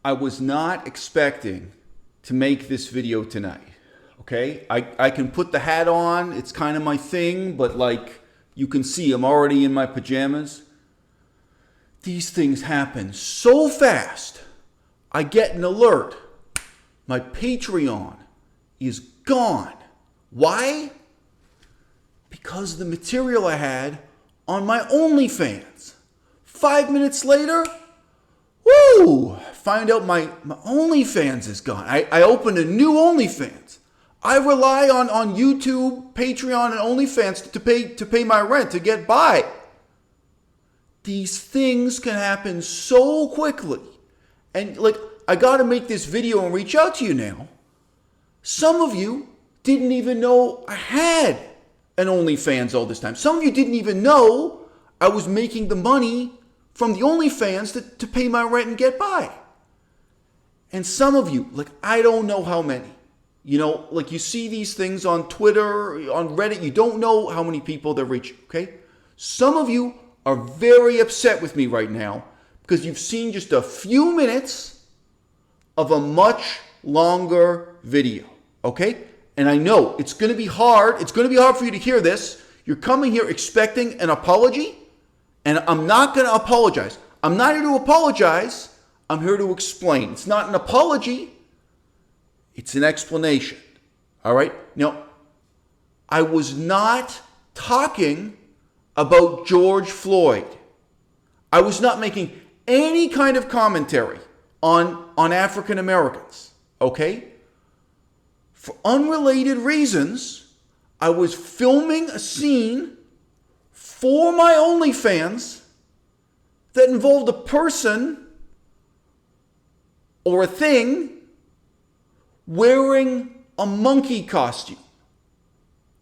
I was not expecting to make this video tonight. Okay? I can put the hat on. It's kind of my thing, but like you can see, I'm already in my pajamas. These things happen so fast. I get an alert. My Patreon is gone. Why? Because of the material I had on my Onlyfans. 5 minutes later, woo! Find out my Onlyfans is gone. I opened a new Onlyfans. I rely on YouTube, Patreon, and Onlyfans to pay my rent, to get by. These things can happen so quickly. And like, I got to make this video and reach out to you now. Some of you didn't even know I had an OnlyFans all this time. Some of you didn't even know I was making the money from the OnlyFans to pay my rent and get by. And some of you, like, I don't know how many. You know, like you see these things on Twitter, on Reddit, you don't know how many people they're reaching, okay? Some of you are very upset with me right now because you've seen just a few minutes of a much longer video, okay? And I know it's going to be hard. It's going to be hard for you to hear this. You're coming here expecting an apology, and I'm not going to apologize. I'm not here to apologize. I'm here to explain. It's not an apology. It's an explanation. All right? Now, I was not talking about George Floyd. I was not making any kind of commentary on African Americans. Okay? For unrelated reasons, I was filming a scene for my OnlyFans that involved a person or a thing wearing a monkey costume.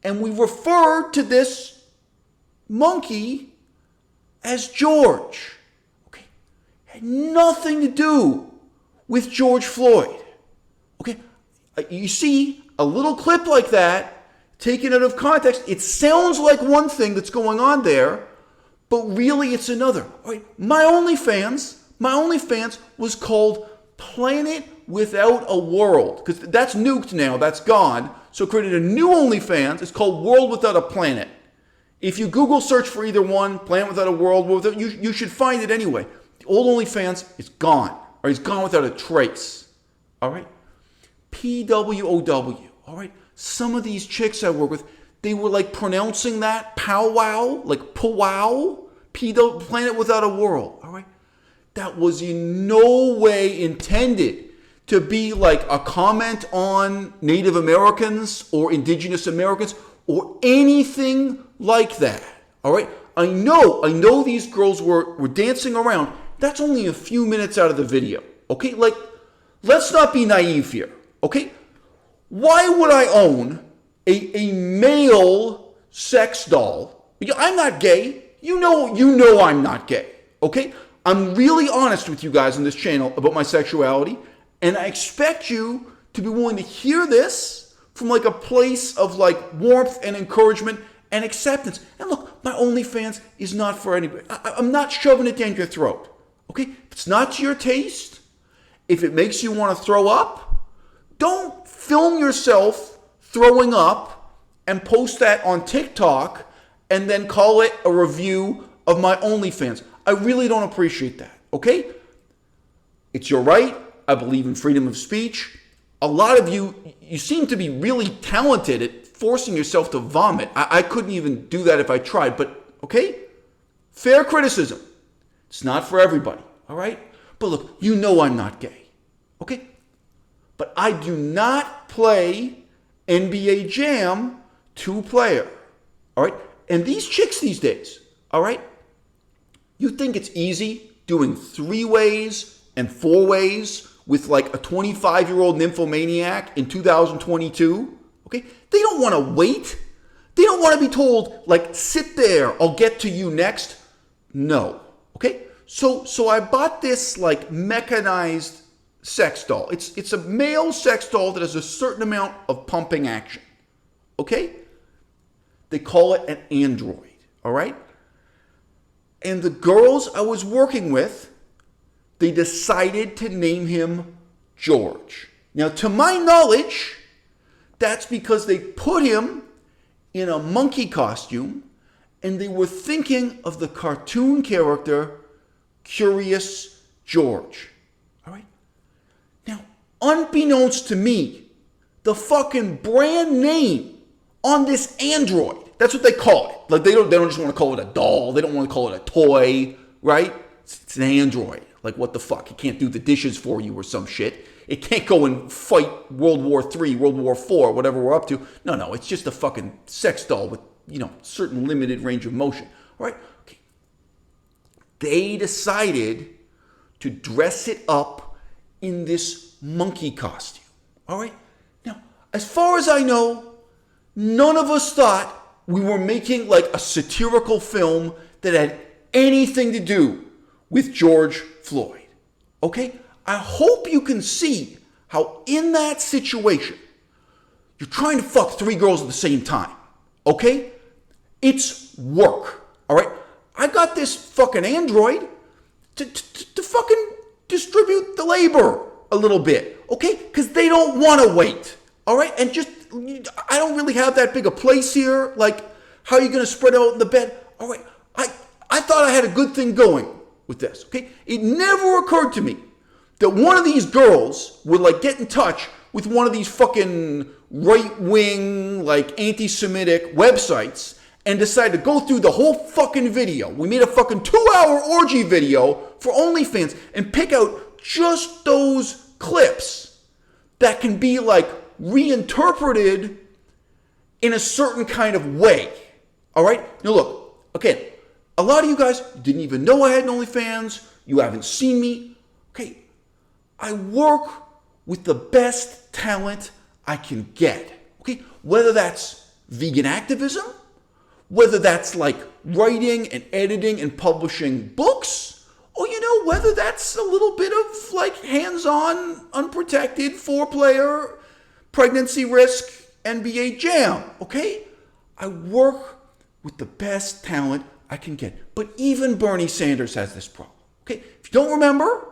And we referred to this monkey as George. Okay? Had nothing to do with George Floyd. Okay? You see a little clip like that, taken out of context, it sounds like one thing that's going on there, but really it's another. All right? My OnlyFans was called Planet Without a World, because that's nuked now, that's gone. So I created a new OnlyFans. It's called World Without a Planet. If you Google search for either one, Planet Without a World, you should find it anyway. The old OnlyFans is gone, or it's gone without a trace. All right? PWOW. All right? Some of these chicks I work with, they were like pronouncing that powwow, like powwow, Planet Without a World. All right? That was in no way intended to be like a comment on Native Americans or Indigenous Americans or anything like that. All right? I know these girls were dancing around. That's only a few minutes out of the video. Okay? Like, let's not be naive here. Okay? Why would I own a male sex doll? Because I'm not gay. You know I'm not gay. Okay? I'm really honest with you guys on this channel about my sexuality, and I expect you to be willing to hear this from like a place of like warmth and encouragement and acceptance. And look, my OnlyFans is not for anybody. I'm not shoving it down your throat. Okay? If it's not to your taste, if it makes you want to throw up, don't film yourself throwing up and post that on TikTok and then call it a review of my OnlyFans. I really don't appreciate that, okay? It's your right. I believe in freedom of speech. A lot of you seem to be really talented at forcing yourself to vomit. I couldn't even do that if I tried, but okay? Fair criticism. It's not for everybody, all right? But look, you know I'm not gay, okay? But I do not play NBA Jam 2-player, all right? And these chicks these days, all right? You think it's easy doing 3-ways and 4-ways with like a 25-year-old nymphomaniac in 2022? Okay? They don't want to wait. They don't want to be told, like, sit there, I'll get to you next. No. Okay? So I bought this like mechanized sex doll. It's a male sex doll that has a certain amount of pumping action. Okay? They call it an android. All right? And the girls I was working with they decided to name him George. Now, to my knowledge, that's because they put him in a monkey costume and they were thinking of the cartoon character Curious George. All right? Now, unbeknownst to me, the fucking brand name on this android, that's what they call it. Like they don't just want to call it a doll. They don't want to call it a toy, right? It's an android. Like what the fuck? It can't do the dishes for you or some shit. It can't go and fight World War III, World War IV, whatever we're up to. No, it's just a fucking sex doll with, certain limited range of motion. All right? Okay. They decided to dress it up in this monkey costume. All right? Now, as far as I know, none of us thought we were making like a satirical film that had anything to do with George Floyd. Okay? I hope you can see how in that situation, you're trying to fuck 3 girls at the same time. Okay? It's work. All right? I got this fucking android to fucking distribute the labor a little bit. Okay? Because they don't want to wait. All right? And I don't really have that big a place here. Like, how are you going to spread out in the bed? All right. I thought I had a good thing going with this. Okay? It never occurred to me that one of these girls would like get in touch with one of these fucking right-wing, like anti-Semitic websites and decide to go through the whole fucking video. We made a fucking 2-hour orgy video for Onlyfans and pick out just those clips that can be like reinterpreted in a certain kind of way. All right? Now look, okay, a lot of you guys didn't even know I had an OnlyFans. You haven't seen me. Okay, I work with the best talent I can get. Okay, whether that's vegan activism, whether that's like writing and editing and publishing books, or whether that's a little bit of like hands-on, unprotected, 4-player, pregnancy risk, NBA jam. Okay, I work with the best talent I can get. But even Bernie Sanders has this problem. Okay, if you don't remember,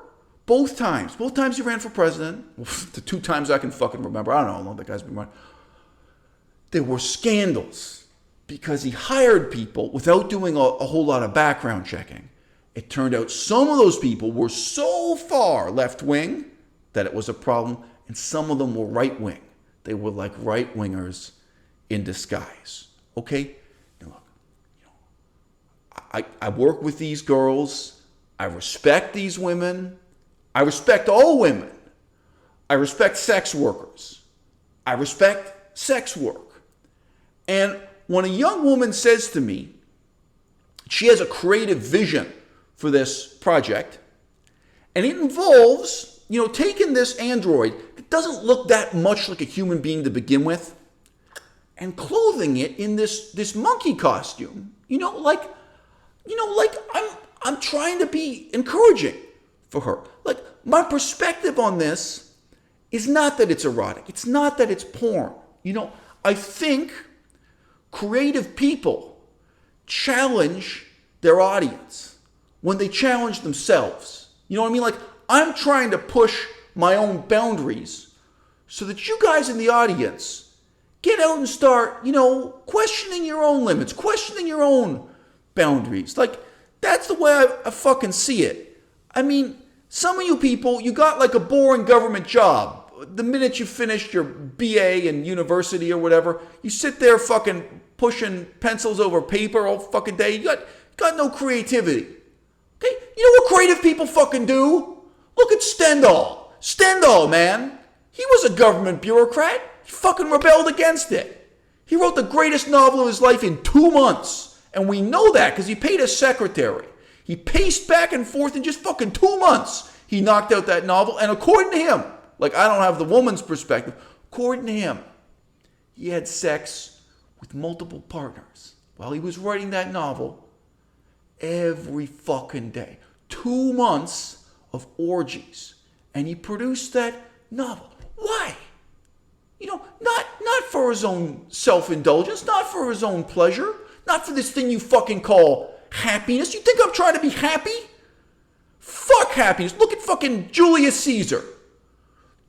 both times he ran for president, the 2 times I can fucking remember, I don't know how long that guy's been running, there were scandals because he hired people without doing a whole lot of background checking. It turned out some of those people were so far left-wing that it was a problem, and some of them were right-wing. They were like right-wingers in disguise. Okay? Now look, I work with these girls. I respect these women. I respect all women. I respect sex workers. I respect sex work. And when a young woman says to me, she has a creative vision for this project, and it involves, taking this android that doesn't look that much like a human being to begin with, and clothing it in this monkey costume. I'm trying to be encouraging for her. Like, my perspective on this is not that it's erotic. It's not that it's porn. I think creative people challenge their audience when they challenge themselves. You know what I mean? Like, I'm trying to push my own boundaries so that you guys in the audience get out and start, questioning your own limits, questioning your own boundaries. Like, that's the way I fucking see it. I mean, some of you people, you got like a boring government job. The minute you finished your BA in university or whatever, you sit there fucking pushing pencils over paper all fucking day. You got no creativity. Okay? You know what creative people fucking do? Look at Stendhal. Stendhal, man. He was a government bureaucrat. He fucking rebelled against it. He wrote the greatest novel of his life in 2 months. And we know that because he paid his secretary. He paced back and forth in just fucking 2 months. He knocked out that novel. And according to him, like, I don't have the woman's perspective, according to him, he had sex with multiple partners while he was writing that novel every fucking day. 2 months of orgies. And he produced that novel. Why? Not for his own self-indulgence, not for his own pleasure, not for this thing you fucking call happiness. You think I'm trying to be happy? Fuck happiness. Look at fucking Julius Caesar.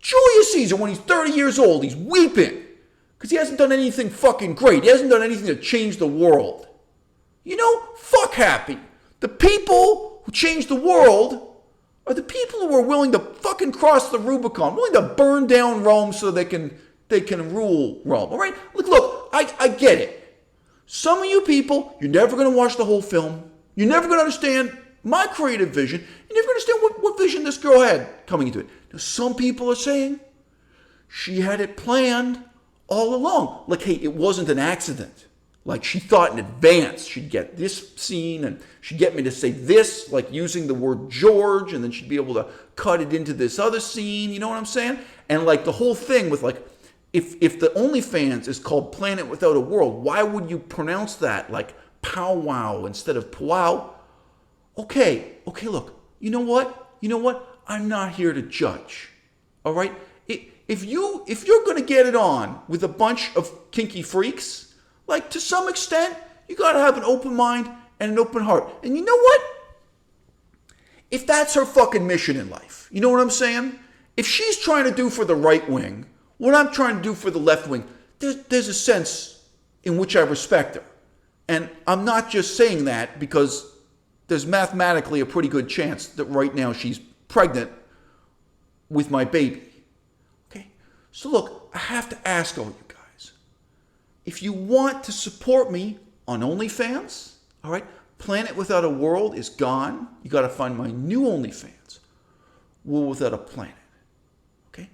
Julius Caesar, when he's 30 years old, he's weeping because he hasn't done anything fucking great. He hasn't done anything to change the world. You know, fuck happy. The people who change the world are the people who are willing to fucking cross the Rubicon, willing to burn down Rome so they can rule Rome. All right? Look, I get it. Some of you people, you're never going to watch the whole film. You're never going to understand my creative vision. You're never going to understand what vision this girl had coming into it. Now, some people are saying she had it planned all along. Like, hey, it wasn't an accident. Like, she thought in advance she'd get this scene and she'd get me to say this, like using the word George, and then she'd be able to cut it into this other scene. You know what I'm saying? And like the whole thing with like, if the Onlyfans is called Planet Without a World, why would you pronounce that like powwow instead of powwow? Okay, look, you know what? I'm not here to judge. All right? If you're going to get it on with a bunch of kinky freaks, like, to some extent, you got to have an open mind and an open heart. And you know what? If that's her fucking mission in life, you know what I'm saying? If she's trying to do for the right wing what I'm trying to do for the left wing, there's a sense in which I respect her. And I'm not just saying that because there's mathematically a pretty good chance that right now she's pregnant with my baby. Okay? So look, I have to ask all you guys, if you want to support me on OnlyFans, all right, Planet Without a World is gone. You got to find my new OnlyFans, World Without a Planet. Okay?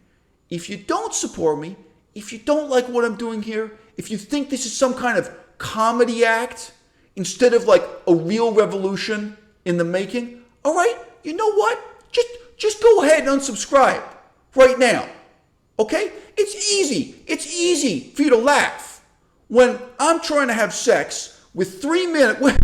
If you don't support me, if you don't like what I'm doing here, if you think this is some kind of comedy act instead of like a real revolution in the making, all right, you know what? Just go ahead and unsubscribe right now. Okay? It's easy. It's easy for you to laugh when I'm trying to have sex with 3 minutes.